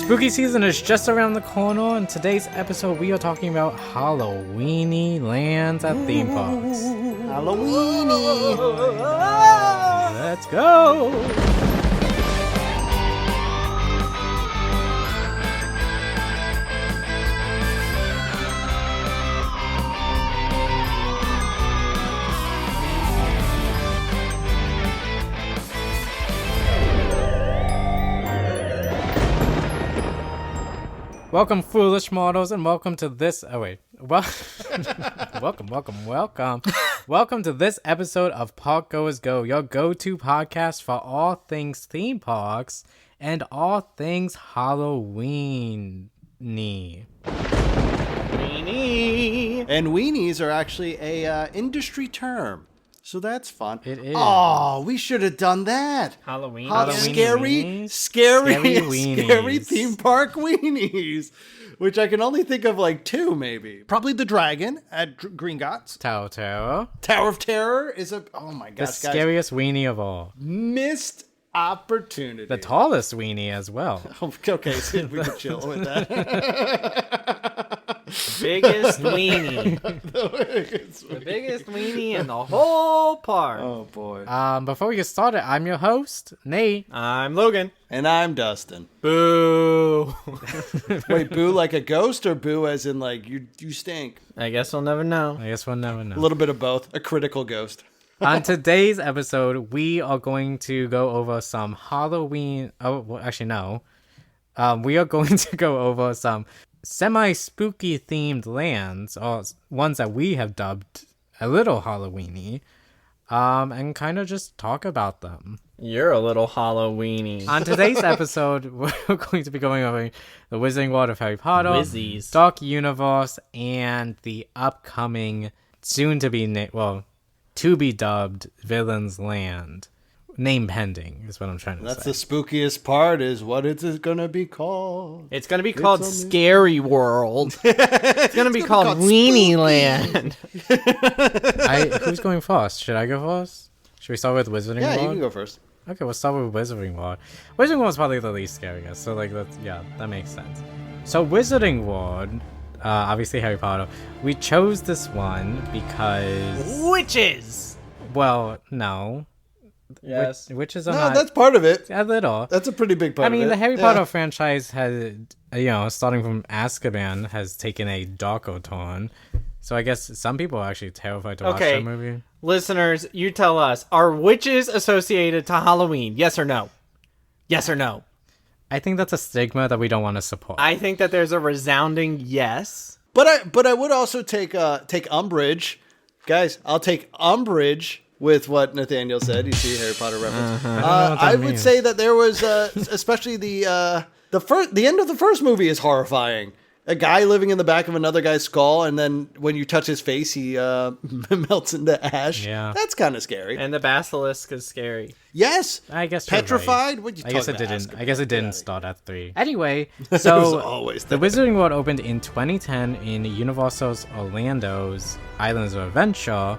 Spooky season is just around the corner. In today's episode, we are talking about Halloweenie Lands at theme parks. Halloweenie! Let's go! Welcome, foolish mortals, and welcome to this. Welcome to this episode of Parkgoers Go, your go-to podcast for all things theme parks and all things Halloween-y. Weenie. And weenies are actually a industry term, so that's fun. It is. Oh, we should have done that. Halloween. Halloween Scary weenies. theme park weenies, which I can only think of like two, maybe. Probably the dragon at Gringotts. Tower the scariest weenie of all. Missed opportunity. The tallest weenie as well. Okay, so we can chill with that. Biggest weenie. The biggest weenie in the whole park. Oh boy. Before we get started, I'm your host, Nate. I'm Logan. And I'm Dustin. Boo. Wait, boo like a ghost or boo as in like you stink? I guess we'll never know. I guess we'll never know. A little bit of both. A critical ghost. On today's episode, we are going to go over some Halloween. Oh, well, actually, no. We are going to go over some semi-spooky themed lands, or ones that we have dubbed a little Halloweeny, and kind of just talk about them. You're a little Halloweeny. On today's episode, we're going to be going over the Wizarding World of Harry Potter, Wizzies. Dark Universe, and the upcoming, to be dubbed Villains Land. Name pending is what I'm trying to That's say. the spookiest part is what is it going to be called? It's going to be called Scary World. It's going to be called Weenie Land. Who's going first? Should I go first? Should we start with Wizarding World? Yeah, you can go first. Okay, we'll start with Wizarding World. Wizarding World is probably the least scariest, so that makes sense. So Wizarding World, obviously Harry Potter. We chose this one because Witches. well, no. Yes. Witches are No, not that's part of it. a little. That's a pretty big part of it. I mean, the Harry Potter franchise has, starting from Azkaban, has taken a darker turn. So I guess some people are actually terrified to watch that movie. Listeners, you tell us, are witches associated to Halloween? Yes or no? Yes or no? I think that's a stigma that we don't want to support. I think that there's a resounding yes. But I would also take umbrage. Guys, I'll take umbrage with what Nathaniel said. You see Harry Potter reference. I would say that there was, especially the end of the first movie is horrifying. A guy living in the back of another guy's skull, and then when you touch his face, he melts into ash. Yeah. That's kind of scary. And the basilisk is scary. Yes. I guess you're petrified. right. What you I guess it talking didn't. about, I guess it Azkaban? didn't start at 3. Anyway, was so always the there. Wizarding World opened in 2010 in Universal's Orlando's Islands of Adventure,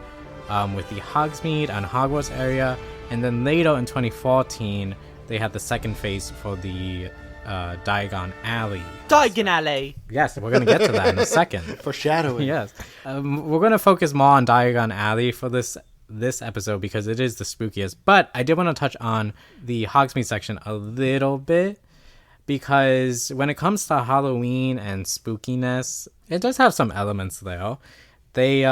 with the Hogsmeade and Hogwarts area, and then later in 2014 they had the second phase for the Diagon Alley. Diagon Alley. Yes, we're gonna get to that in a second. Foreshadowing. Yes, we're gonna focus more on Diagon Alley for this episode because it is the spookiest. But I did want to touch on the Hogsmeade section a little bit because when it comes to Halloween and spookiness, it does have some elements there. They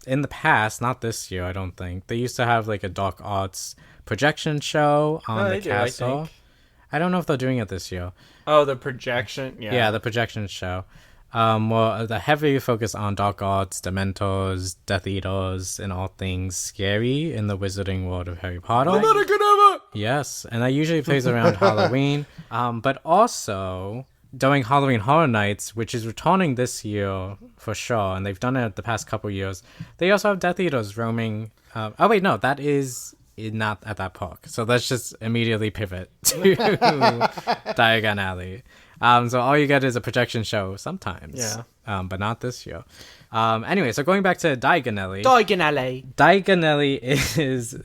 in the past, not this year, I don't think, they used to have like a dark arts projection show on the castle. I don't know if they're doing it this year. Oh, the projection. Yeah, the projection show. Well, the heavy focus on dark arts, dementors, Death Eaters, and all things scary in the Wizarding World of Harry Potter. Yes, and that usually plays around Halloween. But also during Halloween Horror Nights, which is returning this year for sure, and they've done it the past couple years. They also have Death Eaters roaming. That is not at that park. So let's just immediately pivot to Diagon Alley. So all you get is a projection show sometimes. Yeah. But not this year. Anyway, so going back to Diagon Alley. Diagon Alley is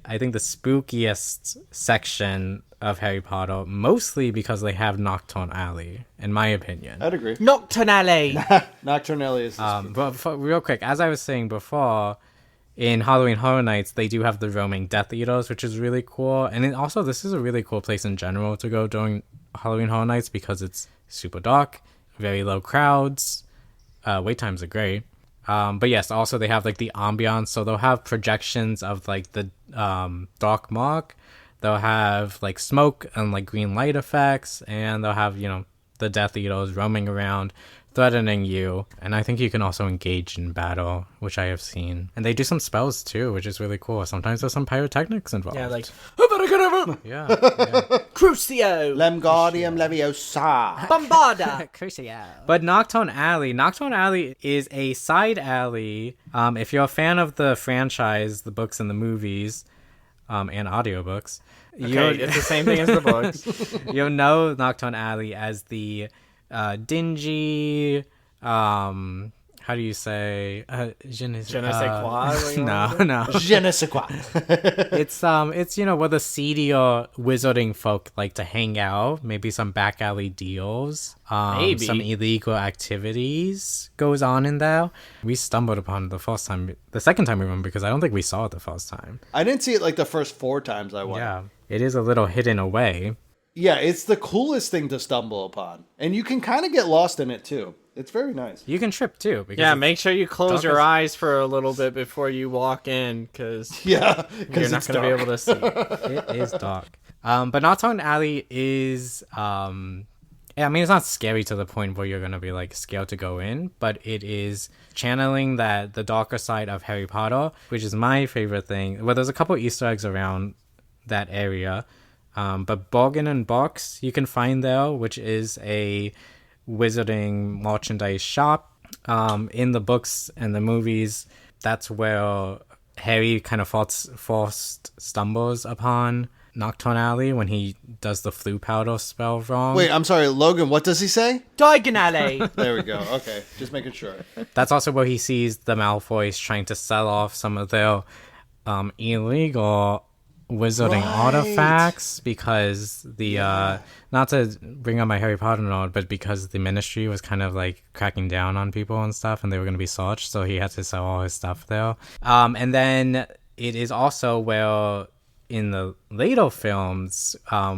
I think the spookiest section of Harry Potter, mostly because they have Nocturne Alley, in my opinion. I'd agree. Nocturne Alley. Nocturne Alley is but real quick, as I was saying before, in Halloween Horror Nights, they do have the roaming Death Eaters, which is really cool. And then also, this is a really cool place in general to go during Halloween Horror Nights because it's super dark, very low crowds. Wait times are great. But yes, also they have like the ambiance, so they'll have projections of like the dark mark. They'll have like smoke and like green light effects, and they'll have, the Death Eaters roaming around, threatening you. And I think you can also engage in battle, which I have seen. And they do some spells too, which is really cool. Sometimes there's some pyrotechnics involved. Yeah, like yeah. Crucio, Lemgardium Leviosa. Bombarda. Crucio. But Nocturne Alley is a side alley. If you're a fan of the franchise, the books and the movies, and audiobooks, Okay, it's the same thing as the books. You'll know Nocturne Alley as the dingy, how do you say, je ne sais quoi? No. Je ne sais quoi. It's where the seedier wizarding folk like to hang out. Maybe some back alley deals. Maybe some illegal activities goes on in there. We stumbled upon it the second time we went, because I don't think we saw it the first time. I didn't see it like the first 4 times I went. Yeah, it is a little hidden away. Yeah, it's the coolest thing to stumble upon. And you can kind of get lost in it too. It's very nice. You can trip too. Yeah, make sure you close your eyes for a little bit before you walk in, because you're not going to be able to see. It is dark. But Nocturne Alley is, it's not scary to the point where you're going to be like scared to go in, but it is channeling the darker side of Harry Potter, which is my favorite thing. Well, there's a couple Easter eggs around that area. But Bargain and Box you can find there, which is a wizarding merchandise shop. In the books and the movies, that's where Harry kind of first stumbles upon Nocturne Alley when he does the flu powder spell wrong. Wait, I'm sorry, Logan, what does he say? Diagon Alley. There we go. Okay, just making sure. That's also where he sees the Malfoys trying to sell off some of their illegal wizarding artifacts, because the not to bring up my Harry Potter note, but because the ministry was kind of like cracking down on people and stuff, and they were going to be searched, so he had to sell all his stuff there. And then it is also where in the later films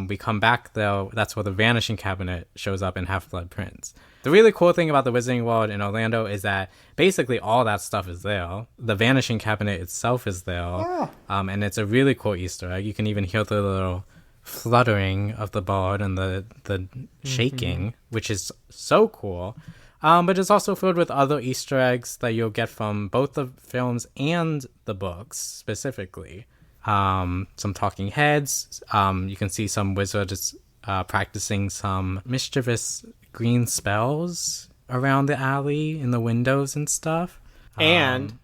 we come back there, that's where the Vanishing Cabinet shows up in Half-Blood Prince. The really cool thing about the Wizarding World in Orlando is that basically all that stuff is there. The Vanishing Cabinet itself is there. And it's a really cool Easter egg. You can even hear the little fluttering of the bird and the shaking, which is so cool. But it's also filled with other Easter eggs that you'll get from both the films and the books specifically. Some talking heads. You can see some wizards practicing some mischievous green spells around the alley in the windows and stuff. And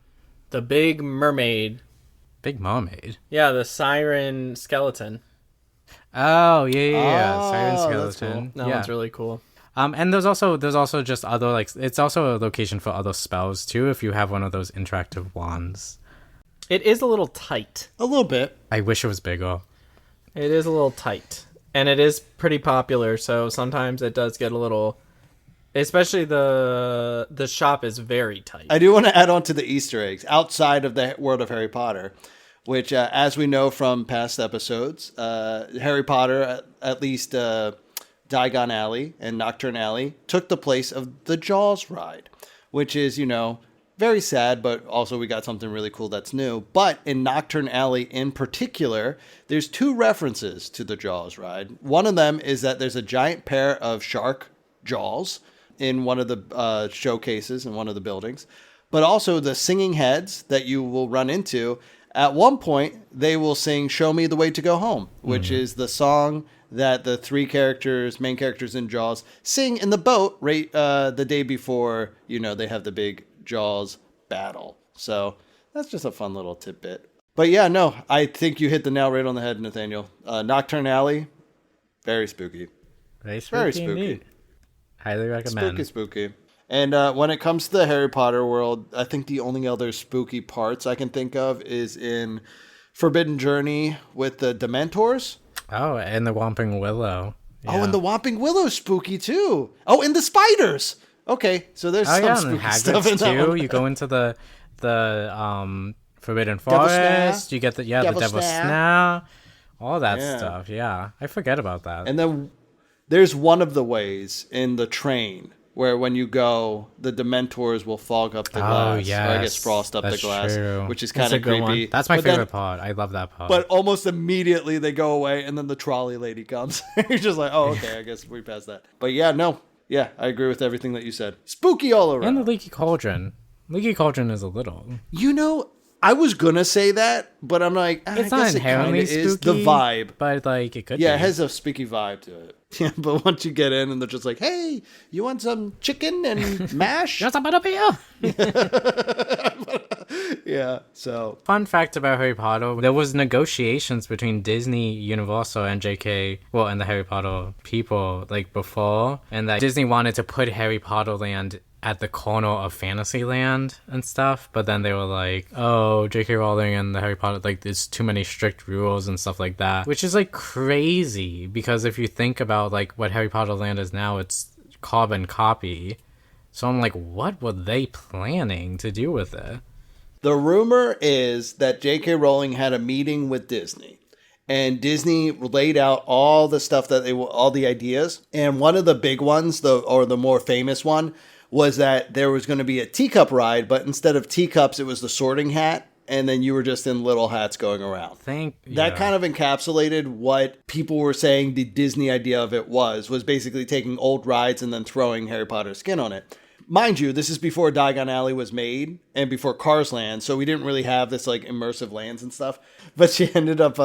the big mermaid. Big Mermaid? Yeah, the siren skeleton. Oh, yeah. Siren skeleton. That one's really cool. And there's also just other, like, it's also a location for other spells too, if you have one of those interactive wands. It is a little tight. A little bit. I wish it was bigger. It is a little tight. And it is pretty popular, so sometimes it does get a little... Especially the shop is very tight. I do want to add on to the Easter eggs outside of the world of Harry Potter, which, as we know from past episodes, Harry Potter, at least Diagon Alley and Nocturne Alley, took the place of the Jaws ride, which is, very sad, but also we got something really cool that's new. But in Nocturne Alley in particular, there's 2 references to the Jaws ride. One of them is that there's a giant pair of shark jaws in one of the showcases in one of the buildings. But also the singing heads that you will run into, at one point, they will sing Show Me the Way to Go Home, which is the song that the 3 main characters in Jaws, sing in the boat right the day before, they have the big Jaws battle. So that's just a fun little tidbit. But yeah, no, I think you hit the nail right on the head, Nathaniel. Nocturne Alley, very spooky. Very spooky. Very spooky. Indeed. Highly recommend. Spooky. And when it comes to the Harry Potter world, I think the only other spooky parts I can think of is in Forbidden Journey with the Dementors. Oh, and the Whomping Willow. Yeah. Oh, and the Whomping Willow's spooky too. Oh, and the spiders. Okay, so there's some spooky stuff in that one. You go into the Forbidden Forest. You get the Devil's Snare. All that stuff. Yeah, I forget about that. And then there's one of the ways in the train where when you go, the Dementors will fog up the glass. Oh, yes. Or I guess frost up the glass, true. Which is kind of creepy. One. That's my favorite part. I love that part. But almost immediately they go away, and then the trolley lady comes. You're just like, oh, okay, I guess we passed that. But yeah, no. Yeah, I agree with everything that you said. Spooky all around. And the Leaky Cauldron. Leaky Cauldron is a little. You know, I was gonna say that, but I'm like, it's not inherently spooky. Is the vibe, but like it could. Yeah, it has a spooky vibe to it. Yeah, but once you get in and they're just like, "Hey, you want some chicken and mash? You want some butterbeer?" Yeah. So, fun fact about Harry Potter: there was negotiations between Disney, Universal, and JK, and the Harry Potter people like before, and that Disney wanted to put Harry Potter Land at the corner of Fantasyland and stuff, but then they were like, oh, J.K. Rowling and the Harry Potter, like, there's too many strict rules and stuff like that, which is, like, crazy, because if you think about, like, what Harry Potter Land is now, it's carbon copy, so I'm like, what were they planning to do with it? The rumor is that J.K. Rowling had a meeting with Disney, and Disney laid out all the stuff that all the ideas, and one of the big ones, the more famous one, was that there was going to be a teacup ride, but instead of teacups, it was the Sorting Hat, and then you were just in little hats going around. That kind of encapsulated what people were saying the Disney idea of it was basically taking old rides and then throwing Harry Potter's skin on it. Mind you, this is before Diagon Alley was made and before Cars Land, so we didn't really have this like immersive lands and stuff. But she ended up,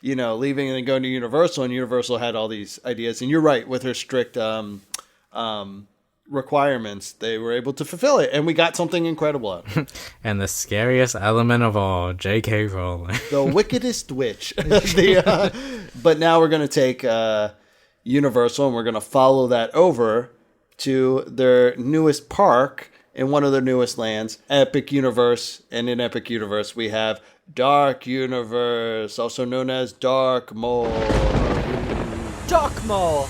leaving and then going to Universal, and Universal had all these ideas. And you're right, with her strict requirements, they were able to fulfill it, and we got something incredible out of it. And the scariest element of all, J.K. Rowling. The wickedest witch. But now we're going to take Universal, and we're going to follow that over to their newest park in one of their newest lands, Epic Universe. And in Epic Universe, we have Dark Universe, also known as Dark Mall. Dark Mall.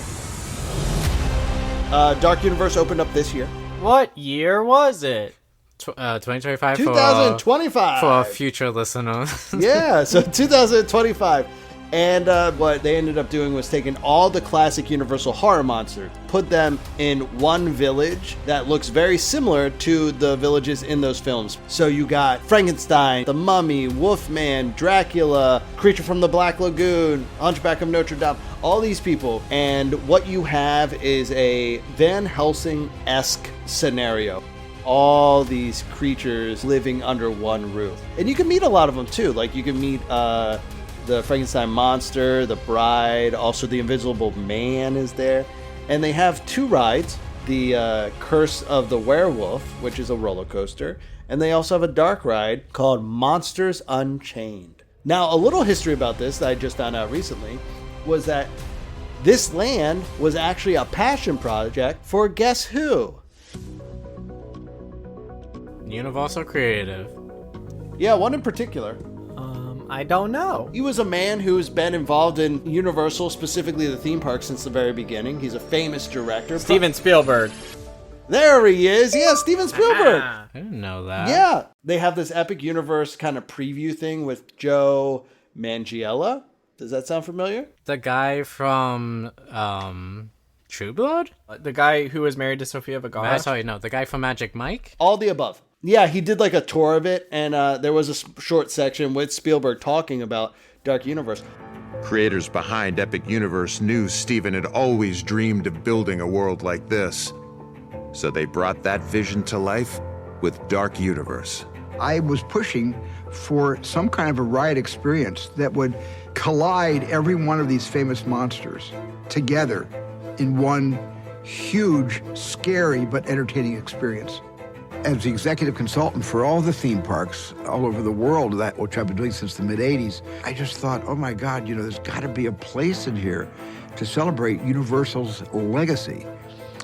Dark Universe opened up this year. What year was it? 2025. 2025. For future listeners. Yeah, so 2025. And what they ended up doing was taking all the classic Universal horror monsters, put them in one village that looks very similar to the villages in those films. So you got Frankenstein, the Mummy, Wolfman, Dracula, Creature from the Black Lagoon, Hunchback of Notre Dame, all these people. And what you have is a Van Helsing-esque scenario. All these creatures living under one roof. And you can meet a lot of them too. Like you can meet the Frankenstein monster, the bride, also the Invisible Man is there. And they have two rides, the Curse of the Werewolf, which is a roller coaster, and they also have a dark ride called Monsters Unchained. Now, a little history about this that I just found out recently was that this land was actually a passion project for guess who? Universal Creative. Yeah, one in particular. I don't know. He was a man who's been involved in Universal, specifically the theme park, since the very beginning. He's a famous director. Steven Spielberg. There he is. Yeah, Steven Spielberg. I didn't know that. Yeah. They have this Epic Universe kind of preview thing with Joe Manganiello. Does that sound familiar? The guy from True Blood? The guy who was married to Sofia Vergara? Sorry, no. The guy from Magic Mike? All the above. Yeah, he did like a tour of it, and there was a short section with Spielberg talking about Dark Universe. Creators behind Epic Universe knew Steven had always dreamed of building a world like this. So they brought that vision to life with Dark Universe. I was pushing for some kind of a ride experience that would collide every one of these famous monsters together in one huge, scary, but entertaining experience. As the executive consultant for all the theme parks all over the world, which I've been doing since the mid-'80s, I just thought, oh my God, there's got to be a place in here to celebrate Universal's legacy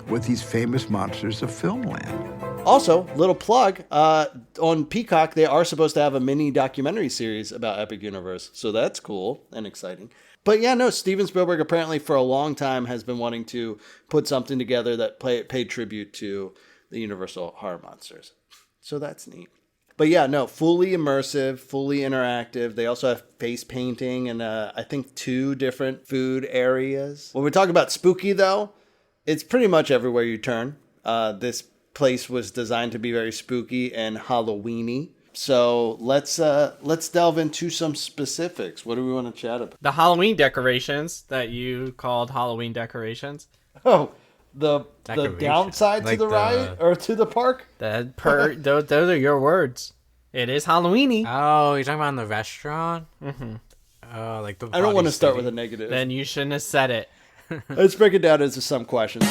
with these famous monsters of Filmland. Also, little plug, on Peacock, they are supposed to have a mini documentary series about Epic Universe. So that's cool and exciting. But yeah, no, Steven Spielberg apparently for a long time has been wanting to put something together that paid tribute to the Universal horror monsters. So that's neat. But yeah, no, fully immersive, fully interactive. They also have face painting and I think 2 different food areas. When we talk about spooky, though, it's pretty much everywhere you turn. This place was designed to be very spooky and Halloweeny. So let's delve into some specifics. What do we want to chat about? The Halloween decorations that you called Halloween decorations. Oh, the downside like to the ride or to the park? Those are your words. It is Halloweeny. Oh, you're talking about in the restaurant? Mm-hmm. Oh, like the. I don't want to start with a negative. Then you shouldn't have said it. Let's break it down into some questions.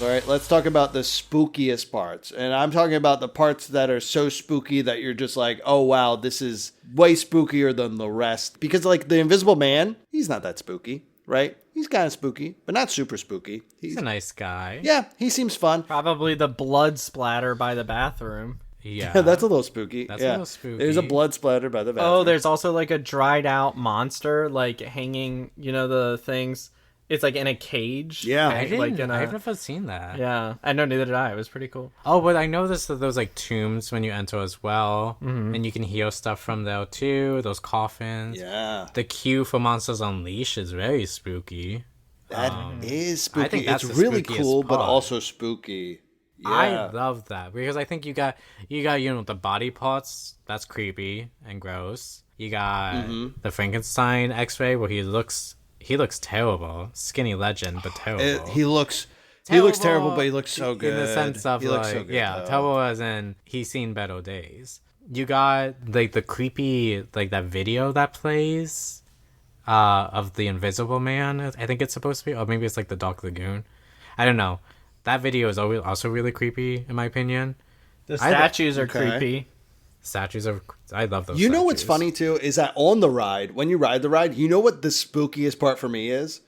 All right, let's talk about the spookiest parts. And I'm talking about the parts that are so spooky that you're just like, oh, wow, this is way spookier than the rest. Because, like, the Invisible Man, he's not that spooky, right? He's kind of spooky, but not super spooky. He's a nice guy. Yeah, he seems fun. Probably the blood splatter by the bathroom. Yeah. That's a little spooky. That's a little spooky. There's a blood splatter by the bathroom. Oh, there's also, like, a dried out monster, like, hanging, you know, the things... It's like in a cage. Yeah. I've never seen that. Yeah. I know, neither did I. It was pretty cool. Oh, but I noticed that those like tombs when you enter as well. Mm-hmm. And you can heal stuff from there too. Those coffins. Yeah. The queue for Monsters Unleashed is very spooky. That is spooky. I think that's it's really cool, but also spooky. Yeah. I love that because I think you got the body parts. That's creepy and gross. You got the Frankenstein X-ray where he looks terrible. Skinny legend, but terrible. He looks terrible, but he looks so good. In the sense of terrible as in he's seen better days. You got like the creepy that video that plays of the Invisible Man. I think it's supposed to be, or maybe it's like the Dark Lagoon. I don't know. That video is also really creepy in my opinion. The statues are creepy. Statues are. I love those. You know what's funny too is that on the ride, when you ride the ride, you know what the spookiest part for me is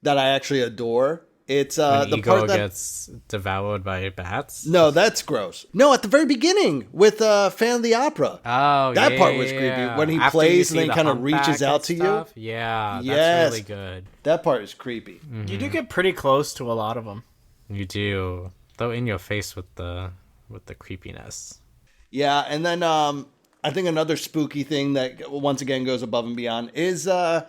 that I actually adore. It's when the Ego part that gets devoured by bats. No, that's gross. No, at the very beginning with Fan of the Opera. Oh, that part was creepy when he plays and then kind of reaches out to you. Yeah, that's really good. That part is creepy. Mm-hmm. You do get pretty close to a lot of them. You do, though, in your face with the creepiness. Yeah, and then I think another spooky thing that once again goes above and beyond is the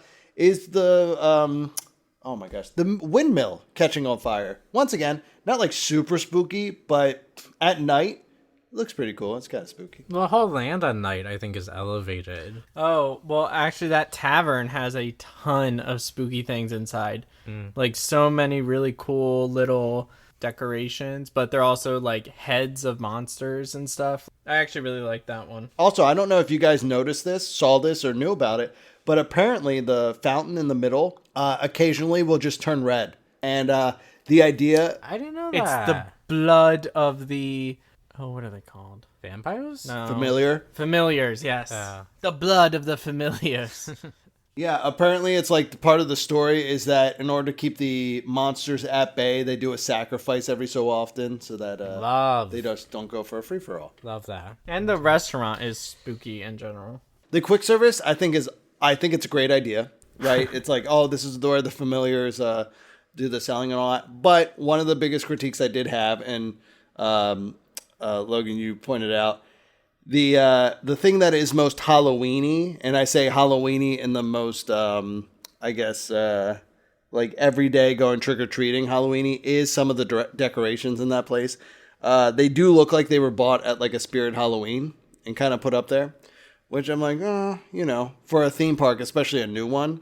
oh my gosh, the windmill catching on fire. Once again, not like super spooky, but at night it looks pretty cool. It's kind of spooky. The whole land at night, I think, is elevated. Oh, well, actually, that tavern has a ton of spooky things inside. Like so many really cool little decorations, but they're also like heads of monsters and stuff. I actually really like that one. Also, I don't know if you guys noticed this, saw this, or knew about it, but apparently the fountain in the middle occasionally will just turn red. And the idea... I didn't know that. It's the blood of the... Oh, what are they called? Vampires? No. Familiars, yes. The blood of the familiars. Yeah, apparently it's like part of the story is that in order to keep the monsters at bay, they do a sacrifice every so often so that they just don't go for a free-for-all. Love that. And the restaurant is spooky in general. The quick service, I think it's a great idea, right? It's like, oh, this is where the familiars do the selling and all that. But one of the biggest critiques I did have, and Logan, you pointed out, the thing that is most Halloweeny, and I say Halloweeny in the most, I guess, like everyday going trick-or-treating Halloweeny, is some of the decorations in that place. They do look like they were bought at like a Spirit Halloween and kind of put up there, which I'm like, for a theme park, especially a new one,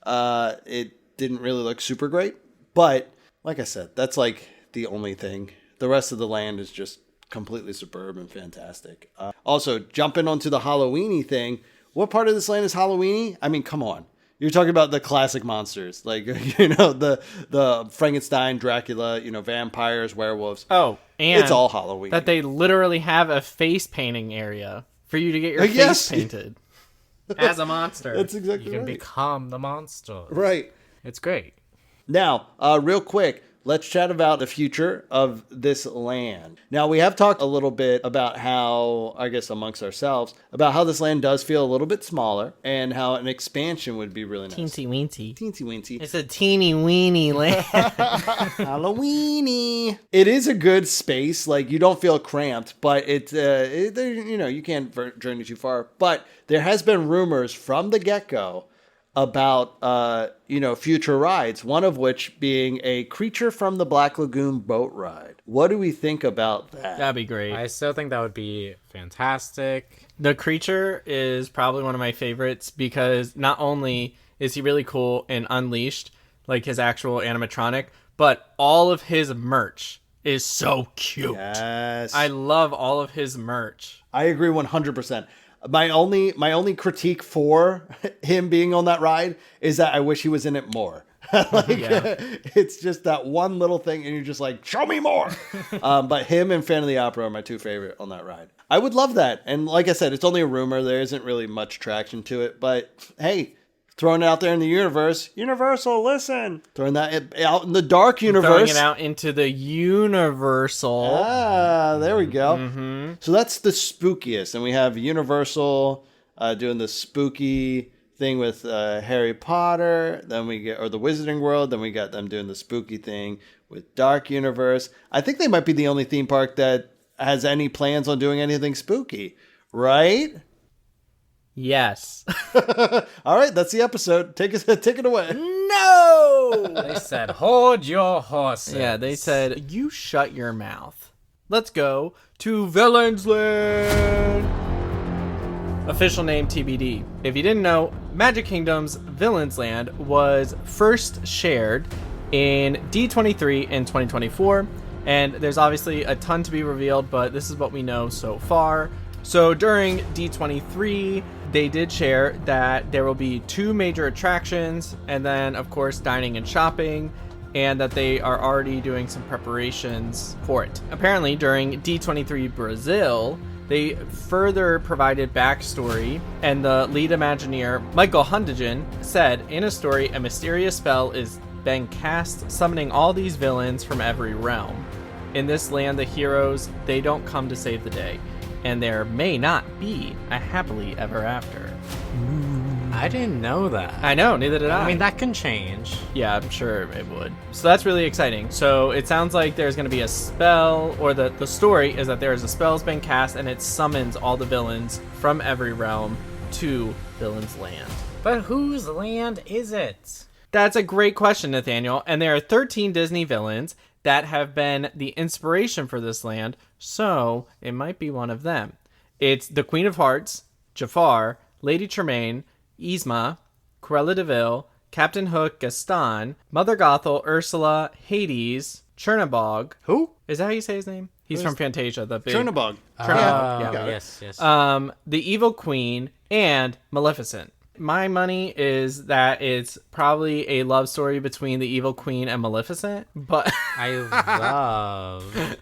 it didn't really look super great. But like I said, that's like the only thing. The rest of the land is just completely superb and fantastic. Also, jumping onto the Halloweeny thing, what part of this land is Halloweeny? I mean, come on. You're talking about the classic monsters, like, the Frankenstein, Dracula, vampires, werewolves. Oh, and it's all Halloween. That they literally have a face painting area for you to get your face painted as a monster. That's exactly right. You can become the monster. Right. It's great. Now, real quick, let's chat about the future of this land. Now, we have talked a little bit about how, I guess amongst ourselves, about how this land does feel a little bit smaller and how an expansion would be really nice. Teensy weensy. Teensy weensy. It's a teeny weeny land. Halloweenie. It is a good space. Like, you don't feel cramped, but you can't journey too far. But there has been rumors from the get-go about, future rides, one of which being a Creature from the Black Lagoon boat ride. What do we think about that? That'd be great. I still think that would be fantastic. The Creature is probably one of my favorites because not only is he really cool and Unleashed, like his actual animatronic, but all of his merch is so cute. Yes. I love all of his merch. I agree 100%. My only critique for him being on that ride is that I wish he was in it more. It's just that one little thing, and you're just like, show me more. But him and Phantom of the Opera are my two favorite on that ride. I would love that. And like I said, it's only a rumor. There isn't really much traction to it. But hey, throwing it out there in the universe, Universal, listen. Throwing that out in the dark universe. Throwing it out into the Universal. Ah, there we go. Mm-hmm. So that's the spookiest. And we have Universal doing the spooky thing with Harry Potter. Then we get, or the Wizarding World. Then we got them doing the spooky thing with Dark Universe. I think they might be the only theme park that has any plans on doing anything spooky, right? Yes. All right, that's the episode. Take it away. No! They said, hold your horses. Yeah, they said, you shut your mouth. Let's go to Villains Land. Official name TBD. If you didn't know, Magic Kingdom's Villains Land was first shared in D23 in 2024. And there's obviously a ton to be revealed, but this is what we know so far. So during D23, they did share that there will be 2 major attractions, and then, of course, dining and shopping, and that they are already doing some preparations for it. Apparently, during D23 Brazil, they further provided backstory, and the lead Imagineer, Michael Hundigen, said, in a story, a mysterious spell is being cast, summoning all these villains from every realm. In this land, the heroes, they don't come to save the day. And there may not be a happily ever after. I didn't know that. I know, neither did I. I mean, that can change. Yeah, I'm sure it would. So that's really exciting. So it sounds like there's going to be a spell, or the story is that there is a spell's been cast, and it summons all the villains from every realm to Villains Land. But whose land is it? That's a great question, Nathaniel. And there are 13 Disney villains that have been the inspiration for this land, so it might be one of them. It's the Queen of Hearts, Jafar, Lady Tremaine, Yzma, Cruella de Vil, Captain Hook, Gaston, Mother Gothel, Ursula, Hades, Chernabog. Who? Is that how you say his name? He's from Fantasia. The big Chernabog. Chernabog. Yeah. Yes. The Evil Queen, and Maleficent. My money is that it's probably a love story between the Evil Queen and Maleficent, but I love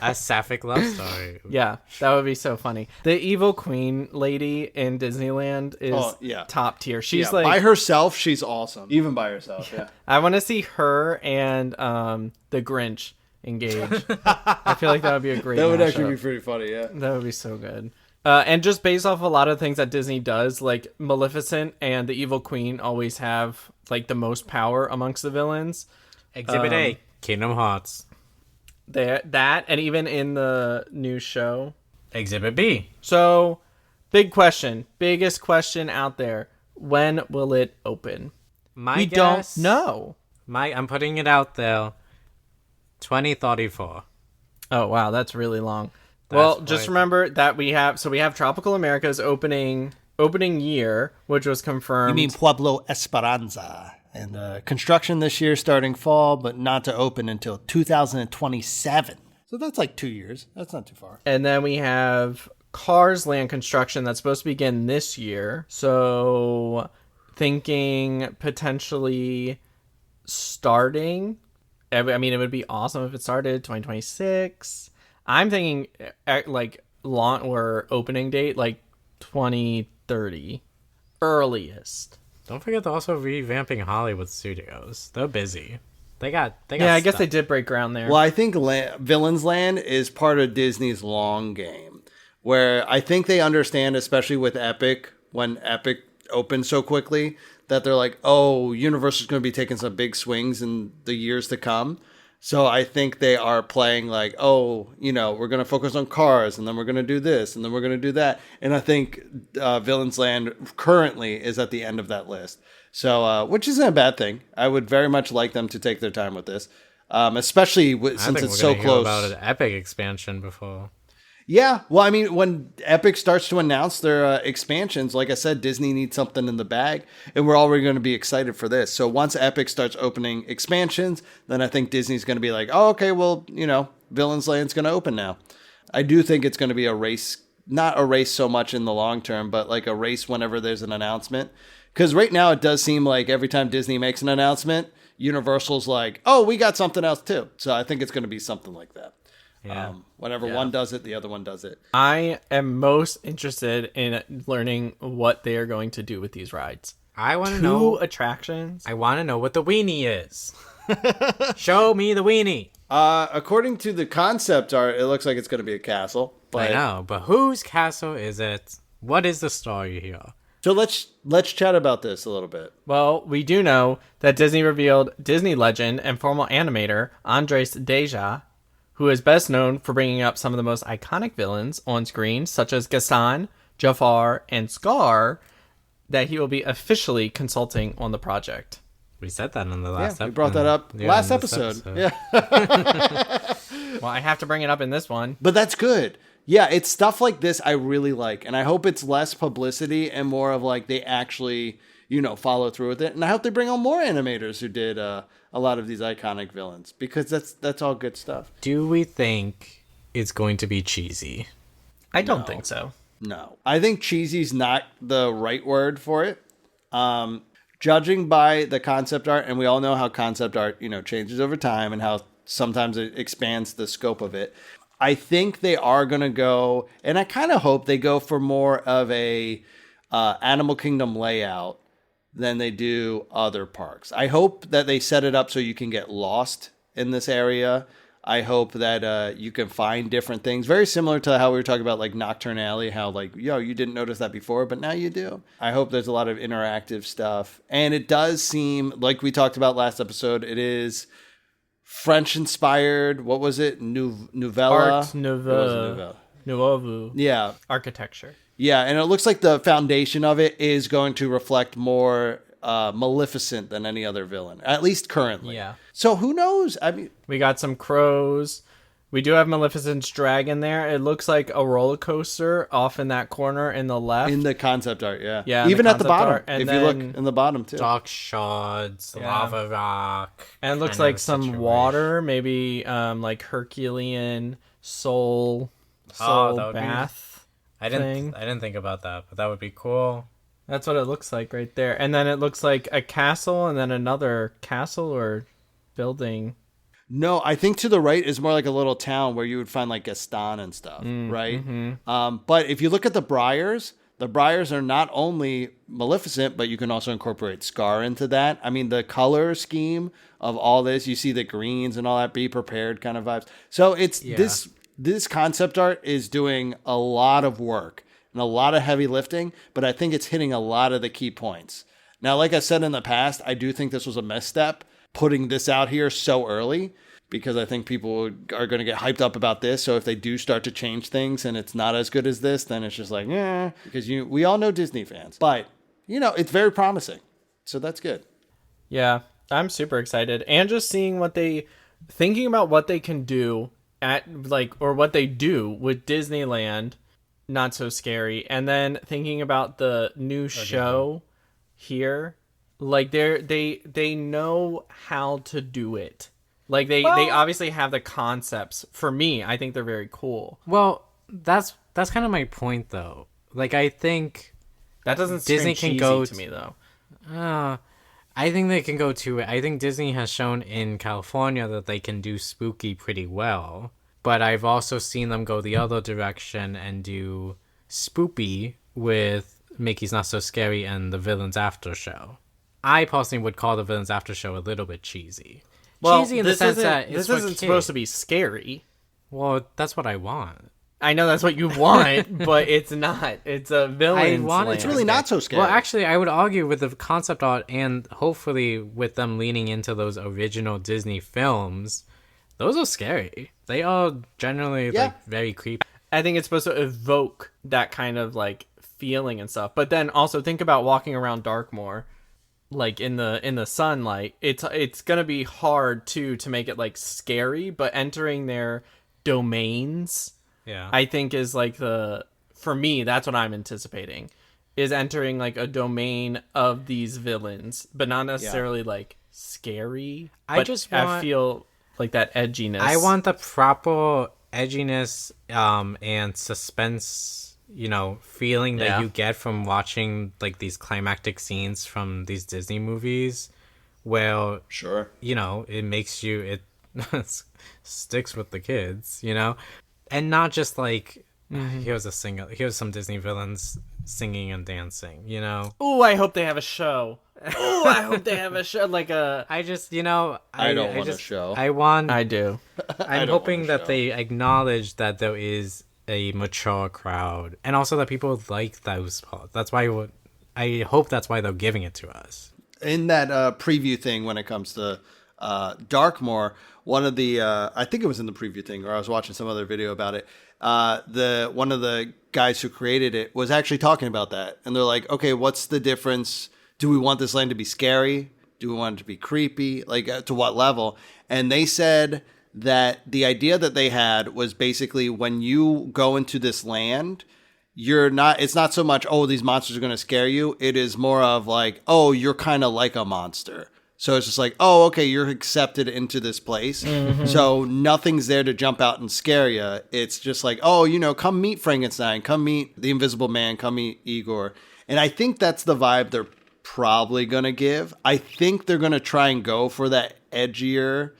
a sapphic love story. Yeah, that would be so funny. The Evil Queen lady in Disneyland is top tier. She's like, by herself, she's awesome. Even by herself, yeah. I want to see her and the Grinch engage. I feel like that would be a great That would mashup. actually be pretty funny, yeah. That would be so good. And just based off a lot of things that Disney does, like Maleficent and the Evil Queen always have like the most power amongst the villains. Exhibit A, Kingdom Hearts. That, and even in the new show. Exhibit B. So, biggest question out there. When will it open? We don't know. I'm putting it out there. 2034. Oh, wow, that's really long. That's just remember that we have Tropical America's opening year, which was confirmed. You mean Pueblo Esperanza. And construction this year starting fall, but not to open until 2027. So that's like 2 years. That's not too far. And then we have Cars Land construction that's supposed to begin this year. So thinking potentially starting. I mean, it would be awesome if it started 2026. I'm thinking like launch or opening date like 2030 earliest. Don't forget they're also revamping Hollywood Studios. They're busy. They got Yeah, I guess stuff. they did break ground there. Well, I think Villains Land is part of Disney's long game, where I think they understand, especially with Epic, when Epic opened so quickly, that they're like, oh, Universal's going to be taking some big swings in the years to come. So I think they are playing like, oh, we're going to focus on cars, and then we're going to do this, and then we're going to do that. And I think Villains Land currently is at the end of that list. So, which isn't a bad thing. I would very much like them to take their time with this, especially since it's so close. About an Epic expansion before. Yeah, well, I mean, when Epic starts to announce their expansions, like I said, Disney needs something in the bag, and we're already going to be excited for this. So once Epic starts opening expansions, then I think Disney's going to be like, oh, okay, well, Villains Land's going to open now. I do think it's going to be a race, not a race so much in the long term, but like a race whenever there's an announcement. Because right now it does seem like every time Disney makes an announcement, Universal's like, oh, we got something else too. So I think it's going to be something like that. Yeah. Whenever one does it, the other one does it. I am most interested in learning what they are going to do with these rides. I want to know attractions. I want to know what the weenie is. Show me the weenie. According to the concept art, it looks like it's going to be a castle. But... I know, but whose castle is it? What is the story here? So let's chat about this a little bit. Well, we do know that Disney revealed Disney legend and former animator Andres Deja, who is best known for bringing up some of the most iconic villains on screen, such as Gaston, Jafar, and Scar, that he will be officially consulting on the project. We said that in the last episode. We brought that up last episode. Yeah. Well, I have to bring it up in this one. But that's good. Yeah, it's stuff like this I really like. And I hope it's less publicity and more of like they actually, follow through with it. And I hope they bring on more animators who did a lot of these iconic villains, because that's all good stuff. Do we think it's going to be cheesy? I don't think so. No. I think cheesy's not the right word for it. Judging by the concept art, and we all know how concept art, changes over time and how sometimes it expands the scope of it. I think they are going to go, and I kind of hope they go for more of a Animal Kingdom layout than they do other parks. I hope that they set it up so you can get lost in this area. I hope that you can find different things. Very similar to how we were talking about like Nocturne Alley, how like, you didn't notice that before, but now you do. I hope there's a lot of interactive stuff. And it does seem, like we talked about last episode, it is French-inspired. What was it? Novella? Art Nouveau. Yeah. Architecture. Yeah, and it looks like the foundation of it is going to reflect more Maleficent than any other villain, at least currently. Yeah. So who knows? I mean, we got some crows. We do have Maleficent's dragon there. It looks like a roller coaster off in that corner in the left. In the concept art, yeah. Yeah. Even at the bottom. Art. And if you look in the bottom, too. Dark shards, lava rock. And it looks like some water, maybe like Herculean soul bath. I didn't think about that, but that would be cool. That's what it looks like right there. And then it looks like a castle and then another castle or building. No, I think to the right is more like a little town where you would find like Gaston and stuff, right? Mm-hmm. But if you look at the Briars are not only Maleficent, but you can also incorporate Scar into that. I mean, the color scheme of all this, you see the greens and all that, be prepared kind of vibes. So it's this concept art is doing a lot of work and a lot of heavy lifting, but I think it's hitting a lot of the key points. Now, like I said in the past, I do think this was a misstep putting this out here so early, because I think people are going to get hyped up about this. So if they do start to change things and it's not as good as this, then it's just like, because we all know Disney fans, but it's very promising. So that's good. Yeah, I'm super excited. And just seeing thinking about what they can do or what they do with Disneyland, Not So Scary. And then thinking about the new show here, like they know how to do it. Like they obviously have the concepts. For me, I think they're very cool. Well, that's kind of my point though. Like I think that doesn't Disney can go to me though. I think they can go to it. I think Disney has shown in California that they can do spooky pretty well. But I've also seen them go the other direction and do spoopy with Mickey's Not So Scary and the Villains After Show. I personally would call the Villains After Show a little bit cheesy. cheesy in the sense that this isn't supposed to be scary. Well, that's what I want. I know that's what you want, but it's not. It's a villain. It's really not so scary. Well, actually, I would argue with the concept art and hopefully with them leaning into those original Disney films, those are scary. They are generally like very creepy. I think it's supposed to evoke that kind of like feeling and stuff. But then also think about walking around Darkmoor, like in the sunlight. It's gonna be hard to make it like scary, but entering their domains, I think is like for me, that's what I'm anticipating, is entering like a domain of these villains, but not necessarily like scary. I feel like that edginess. I want the proper edginess and suspense, feeling that you get from watching like these climactic scenes from these Disney movies, where it makes you it sticks with the kids, and not just like here's some Disney villains singing and dancing, Oh, I hope they have a show. Oh, I hope they have a show like a. I just, I don't want a show. I do. I'm hoping that they acknowledge that there is a mature crowd, and also that people like those parts. That's why I hope that's why they're giving it to us. In that preview thing, when it comes to Darkmoor, one of the I think it was in the preview thing, or I was watching some other video about it. One of the guys who created it was actually talking about that, and they're like, okay, what's the difference? Do we want this land to be scary? Do we want it to be creepy? Like, to what level? And they said that the idea that they had was basically when you go into this land, it's not so much, oh, these monsters are going to scare you. It is more of like, oh, you're kind of like a monster. So it's just like, oh, okay, you're accepted into this place. Mm-hmm. So nothing's there to jump out and scare you. It's just like, oh, come meet Frankenstein, come meet the Invisible Man, come meet Igor. And I think that's the vibe they're probably going to give. I think they're going to try and go for that edgier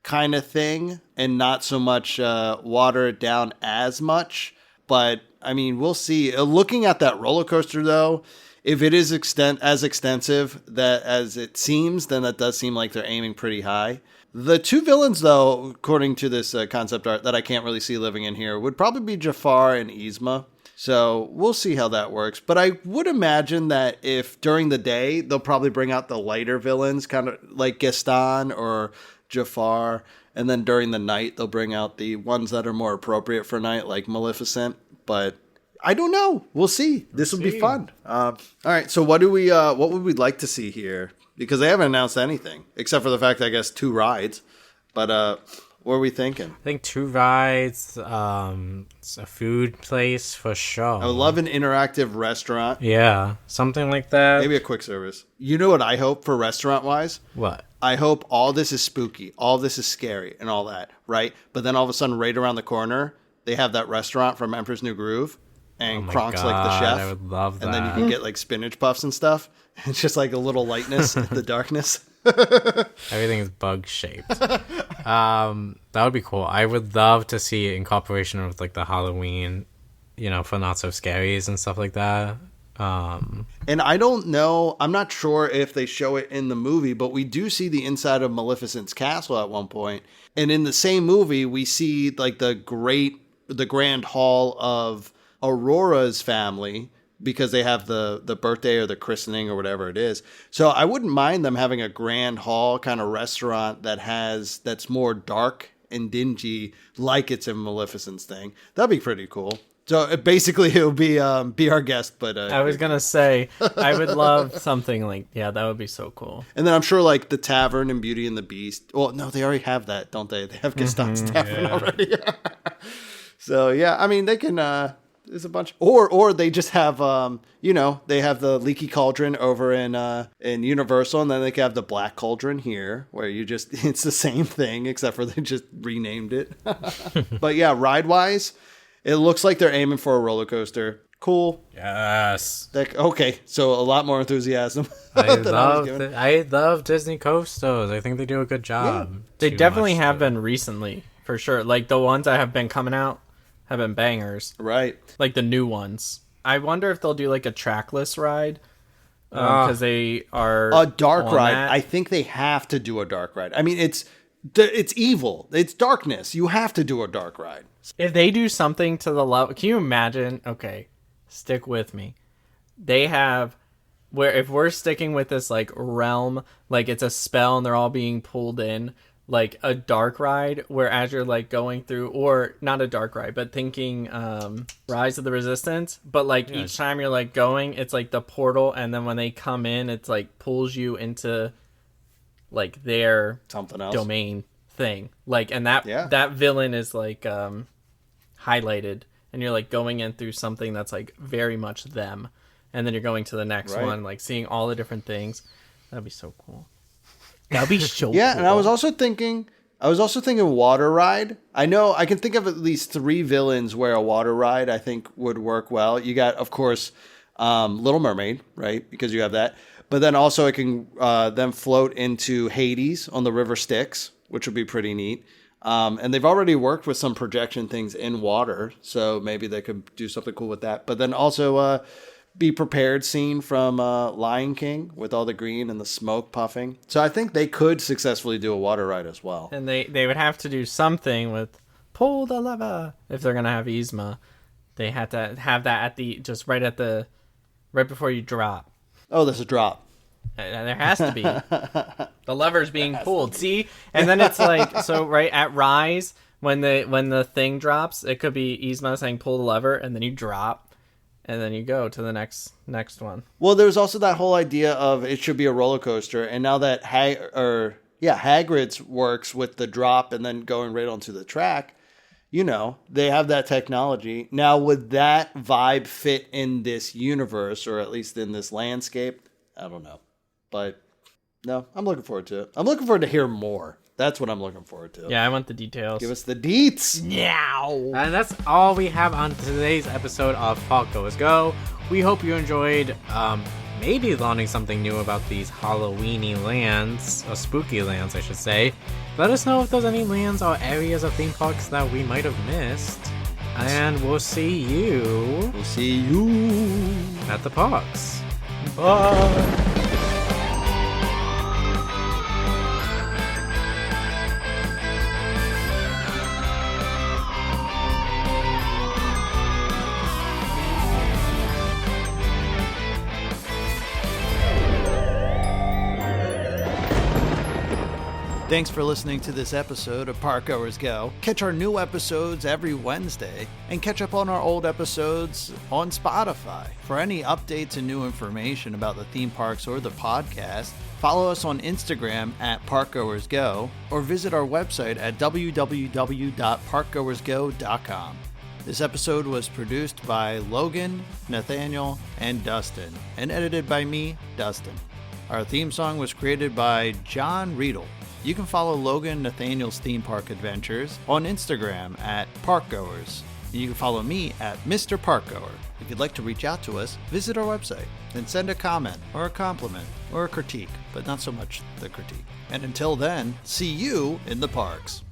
kind of thing and not so much water it down as much. But, I mean, we'll see. Looking at that roller coaster, though, if it is as extensive as it seems, then that does seem like they're aiming pretty high. The two villains, though, according to this concept art that I can't really see living in here, would probably be Jafar and Yzma. So we'll see how that works. But I would imagine that if during the day, they'll probably bring out the lighter villains, kind of like Gaston or Jafar. And then during the night, they'll bring out the ones that are more appropriate for night, like Maleficent. But I don't know. We'll see. This will be fun. All right. So what would we like to see here? Because they haven't announced anything, except for the fact that I guess 2 rides. But what are we thinking? I think 2 rides, a food place for sure. I would love an interactive restaurant. Yeah, something like that. Maybe a quick service. You know what I hope for restaurant-wise? What? I hope all this is spooky, all this is scary, and all that, right? But then all of a sudden, right around the corner, they have that restaurant from Emperor's New Groove, and Kronk's like the chef. I would love that. And then you can get like spinach puffs and stuff. It's just like a little lightness in the darkness. Everything is bug shaped. That would be cool. I would love to see incorporation with like the Halloween, for not so scaries and stuff like that. And I don't know, I'm not sure if they show it in the movie, but we do see the inside of Maleficent's castle at one point. And in the same movie, we see like the grand hall of Aurora's family, because they have the birthday or the christening or whatever it is. So I wouldn't mind them having a grand hall kind of restaurant that's more dark and dingy, like it's in Maleficent's thing. That'd be pretty cool. So basically it would be our guest, but I was gonna say I would love something like that would be so cool. And then I'm sure like the tavern in Beauty and the Beast. Well, no, they already have that, don't they? They have Gaston's tavern already. So yeah, I mean they can. There's a bunch, or they just have they have the Leaky Cauldron over in Universal, and then they can have the Black Cauldron here, where it's the same thing except for they just renamed it. But yeah, ride wise, it looks like they're aiming for a roller coaster. Cool. Yes. Okay, so a lot more enthusiasm. I love Disney coasters. I think they do a good job. Yeah. They definitely have been recently, for sure. Like the ones that have been coming out have been bangers. Right. Like the new ones. I wonder if they'll do like a trackless ride because they are a dark on ride. that. I think they have to do a dark ride. I mean, it's evil. It's darkness. You have to do a dark ride. If they do something to the level, can you imagine? Okay, stick with me. They have where if we're sticking with this like realm, like it's a spell and they're all being pulled in, like a dark ride where as you're like going through, or not a dark ride, but thinking Rise of the Resistance, but like each time you're like going, it's like the portal, and then when they come in, it's like pulls you into like their Something else. domain thing, like, and that villain is like highlighted, and you're like going in through something that's like very much them, and then you're going to the next one, like seeing all the different things. That'd be so cool. That'd be so Yeah, cool. and I was also thinking water ride. I know I can think of at least 3 villains where a water ride I think would work well. You got, of course, Little Mermaid, right? Because you have that. But then also it can then float into Hades on the river Styx, which would be pretty neat. And they've already worked with some projection things in water, so maybe they could do something cool with that. But then also Be Prepared scene from Lion King with all the green and the smoke puffing. So I think they could successfully do a water ride as well. And they would have to do something with pull the lever if they're gonna have Yzma. They had to have that at the right before you drop. Oh, there's a drop. There has to be. The lever's being pulled. See, and then it's like so right at Rise when the thing drops, it could be Yzma saying pull the lever, and then you drop. And then you go to the next one. Well, there's also that whole idea of it should be a roller coaster, and now that Hagrid's works with the drop and then going right onto the track, you know, they have that technology. Now, would that vibe fit in this universe, or at least in this landscape? I don't know, but no, I'm looking forward to it. I'm looking forward to hear more. That's what I'm looking forward to. Yeah, I want the details. Give us the deets. Meow. And that's all we have on today's episode of Parkgoers Go. We hope you enjoyed maybe learning something new about these Halloweenie lands, or spooky lands, I should say. Let us know if there's any lands or areas of theme parks that we might have missed. And we'll see you at the parks. Bye. Thanks for listening to this episode of Parkgoers Go. Catch our new episodes every Wednesday, and catch up on our old episodes on Spotify. For any updates and new information about the theme parks or the podcast, follow us on Instagram at ParkgoersGo, or visit our website at www.parkgoersgo.com. This episode was produced by Logan, Nathaniel, and Dustin, and edited by me, Dustin. Our theme song was created by John Riedel. You can follow Logan Nathaniel's theme park adventures on Instagram at Parkgoers. And you can follow me at Mr. Parkgoer. If you'd like to reach out to us, visit our website and send a comment or a compliment or a critique, but not so much the critique. And until then, see you in the parks.